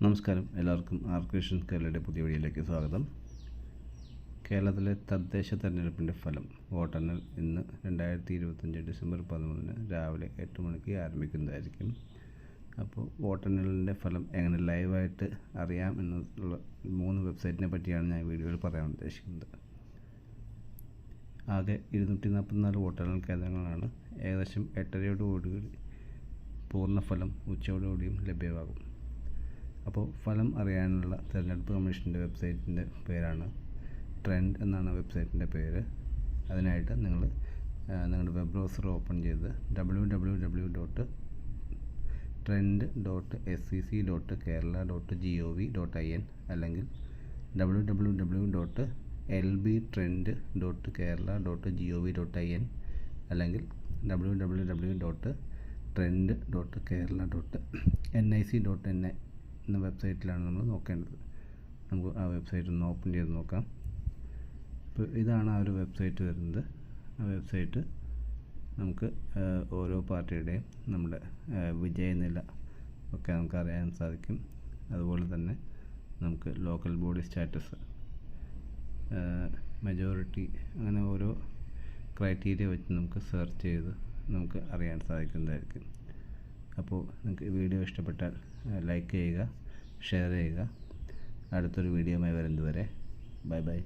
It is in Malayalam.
നമസ്കാരം, എല്ലാവർക്കും ആർക്രിഷൻ കേരളയുടെ പുതിയ വീഡിയോയിലേക്ക് സ്വാഗതം. കേരളത്തിലെ തദ്ദേശ തെരഞ്ഞെടുപ്പിൻ്റെ ഫലം വോട്ടെണ്ണൽ ഇന്ന് 2025 ഡിസംബർ 11 രാവിലെ 8 മണിക്ക് ആരംഭിക്കുന്നതായിരിക്കും. അപ്പോൾ വോട്ടെണ്ണലിൻ്റെ ഫലം എങ്ങനെ ലൈവായിട്ട് അറിയാം എന്നുള്ള 3 വെബ്സൈറ്റിനെ പറ്റിയാണ് ഞാൻ വീഡിയോയിൽ പറയാൻ ഉദ്ദേശിക്കുന്നത്. ആകെ 244 വോട്ടെണ്ണൽ കേന്ദ്രങ്ങളാണ്. ഏകദേശം 8:30 പൂർണ്ണഫലം ഉച്ചയോടുകൂടിയും ലഭ്യമാകും. അപ്പോൾ ഫലം അറിയാനുള്ള തിരഞ്ഞെടുപ്പ് കമ്മീഷൻ്റെ വെബ്സൈറ്റിൻ്റെ പേരാണ് ട്രെൻഡ് എന്നാണ് വെബ്സൈറ്റിൻ്റെ പേര്. അതിനായിട്ട് നിങ്ങൾ നിങ്ങളുടെ വെബ് ബ്രൗസർ ഓപ്പൺ ചെയ്ത് www.trend.sec.kerala.gov.in അല്ലെങ്കിൽ www.lbtrend.kerala.gov.in അല്ലെങ്കിൽ www.trend.kerala.nic.in എന്ന വെബ്സൈറ്റിലാണ് നമ്മൾ നോക്കേണ്ടത്. നമുക്ക് ആ വെബ്സൈറ്റ് ഒന്ന് ഓപ്പൺ ചെയ്ത് നോക്കാം. ഇപ്പോൾ ഇതാണ് ആ ഒരു വെബ്സൈറ്റ് വരുന്നത്. ആ വെബ്സൈറ്റ് നമുക്ക് ഓരോ പാർട്ടിയുടെയും നമ്മുടെ വിജയനില ഒക്കെ നമുക്ക് അറിയാൻ സാധിക്കും. അതുപോലെ തന്നെ നമുക്ക് ലോക്കൽ ബോഡി സ്റ്റാറ്റസ്, മെജോറിറ്റി, അങ്ങനെ ഓരോ ക്രൈറ്റീരിയ വെച്ച് നമുക്ക് സെർച്ച് ചെയ്ത് നമുക്ക് അറിയാൻ സാധിക്കുന്നതായിരിക്കും. അപ്പോൾ നിങ്ങൾക്ക് ഈ വീഡിയോ ഇഷ്ടപ്പെട്ടാൽ ലൈക്ക് ചെയ്യുക, ഷെയർ ചെയ്യുക. അടുത്തൊരു വീഡിയോയുമായി വരുന്നതുവരെ ബൈ ബൈ.